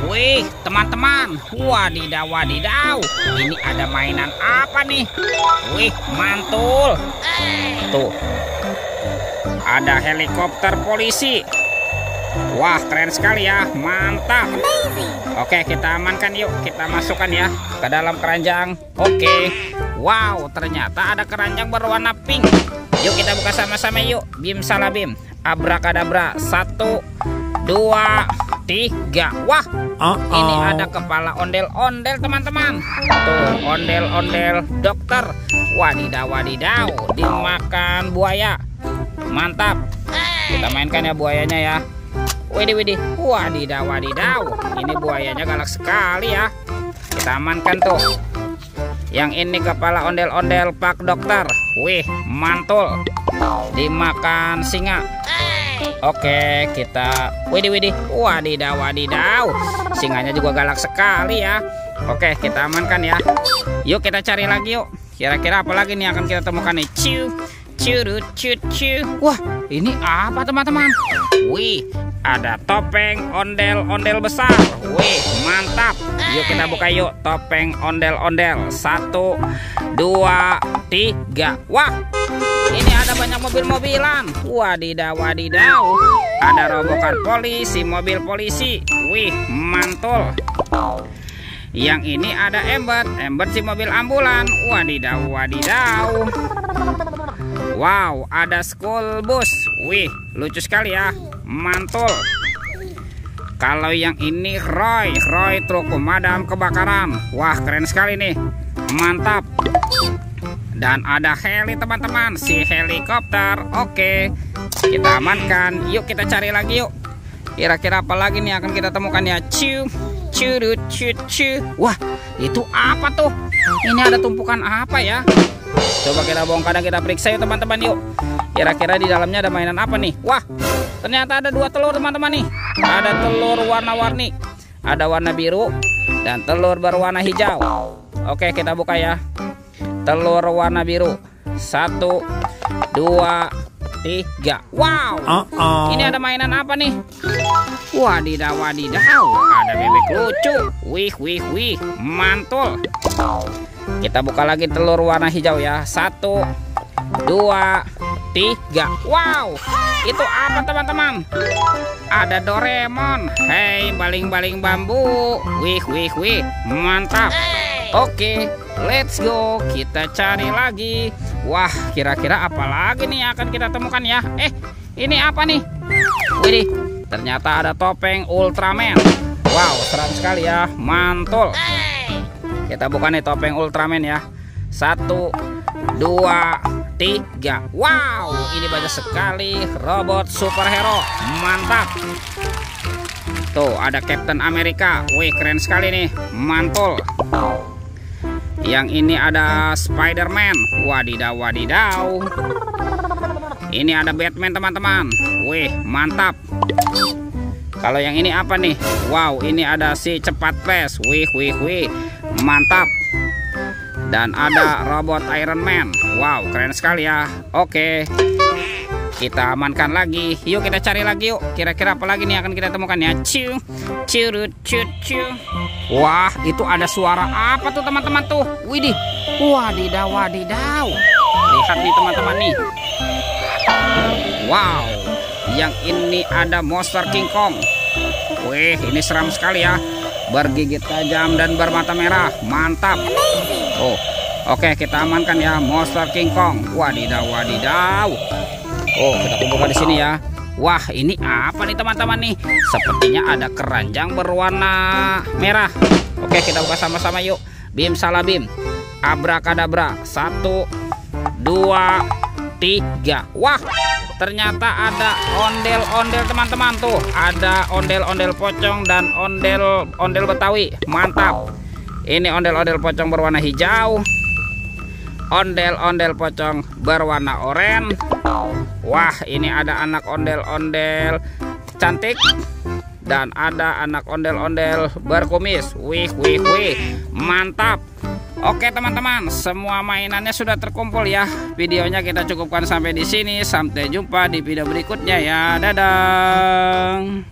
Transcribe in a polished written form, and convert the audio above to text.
Wih, teman-teman, wadidaw wadidaw, ini ada mainan apa nih? Wih, mantul. Tuh, ada helikopter polisi. Wah, keren sekali ya, mantap. Oke, kita amankan yuk, kita masukkan ya ke dalam keranjang. Oke, wow, ternyata ada keranjang berwarna pink. Yuk kita buka sama-sama yuk. Bim salah bim, abrakadabra, 1, 2, 3. Wah, ini ada kepala ondel-ondel teman-teman. Tuh, ondel-ondel dokter. Wadidaw wadidaw, dimakan buaya. Mantap. Kita mainkan ya buayanya ya. Widih widih, wadidaw wadidaw, ini buayanya galak sekali ya. Kita amankan tuh. Yang ini kepala ondel-ondel pak dokter. Wih, mantul, dimakan singa. Oke, kita widih widih, wadidaw wadidaw, singanya juga galak sekali ya. Oke, kita amankan ya. Yuk kita cari lagi yuk. Kira-kira apa lagi nih akan kita temukan nih? Wah, ini apa teman-teman? Wih, ada topeng ondel-ondel besar. Wih, mantap. Yuk kita buka yuk topeng ondel-ondel. 1, 2, 3. Wah, ini ada banyak mobil-mobilan. Wadidaw wadidaw, ada robokan polisi, mobil polisi. Wih, mantul. Yang ini ada Ember si mobil ambulan. Wadidaw wadidaw. Wow, ada school bus. Wih, lucu sekali ya, mantul. Kalau yang ini Roy truk pemadam kebakaran. Wah, keren sekali nih, mantap. Dan ada heli teman-teman, si helikopter. Oke, kita amankan. Yuk kita cari lagi yuk. Kira-kira apa lagi nih akan kita temukan ya? Wah, itu apa tuh? Ini ada tumpukan apa ya? Coba kita bongkar dan kita periksa yuk teman-teman yuk. Kira-kira di dalamnya ada mainan apa nih? Wah, ternyata ada 2 telur teman-teman nih. Ada telur warna-warni, ada warna biru dan telur berwarna hijau. Oke, kita buka ya. Telur warna biru, 1, 2, 3. Wow, ini ada mainan apa nih? Wadidaw wadidaw, ada bebek lucu. Wih, mantul. Kita buka lagi telur warna hijau ya. 1, 2, 3. Wow, itu apa teman-teman? Ada Doraemon. Hei, baling-baling bambu. Wih, mantap. Oke, let's go. Kita cari lagi. Wah, kira-kira apa lagi nih akan kita temukan ya? Ini apa nih? Widih, ternyata ada topeng Ultraman. Wow, seram sekali ya, mantul. Kita buka nih topeng Ultraman ya. 1, 2, 3. Wow, ini banyak sekali robot superhero. Mantap. Tuh, ada Captain America. Wih, keren sekali nih, mantul. Yang ini ada Spider-Man. Wadidaw wadidaw. Ini ada Batman teman-teman. Wih, mantap. Kalau yang ini apa nih? Wow, ini ada si cepat flash. Wih, mantap. Dan ada robot Iron Man. Wow, keren sekali ya. Oke, kita amankan lagi. Yuk kita cari lagi yuk. Kira-kira apa lagi nih akan kita temukan ya? Wah, itu ada suara apa tuh teman-teman tuh? Widih, wadidaw wadidaw. Lihat nih teman-teman nih. Wow, yang ini ada monster King Kong. Wih, ini seram sekali ya, bergigit tajam dan bermata merah. Mantap. Oh, oke, kita amankan ya monster King Kong. Wadidaw wadidaw. Oh, kita kumpulkan di sini ya. Wah, ini apa nih teman-teman nih? Sepertinya ada keranjang berwarna merah. Oke, kita buka sama-sama yuk. Bim salah bim, abrakadabra. 1, 2, 3. Wah, ternyata ada ondel-ondel teman-teman tuh. Ada ondel-ondel pocong dan ondel betawi. Mantap. Ini ondel-ondel pocong berwarna hijau, ondel-ondel pocong berwarna oranye. Wah, ini ada anak ondel-ondel cantik dan ada anak ondel-ondel berkumis. Wih, mantap. Oke teman-teman, semua mainannya sudah terkumpul ya. Videonya kita cukupkan sampai di sini. Sampai jumpa di video berikutnya ya. Dadah.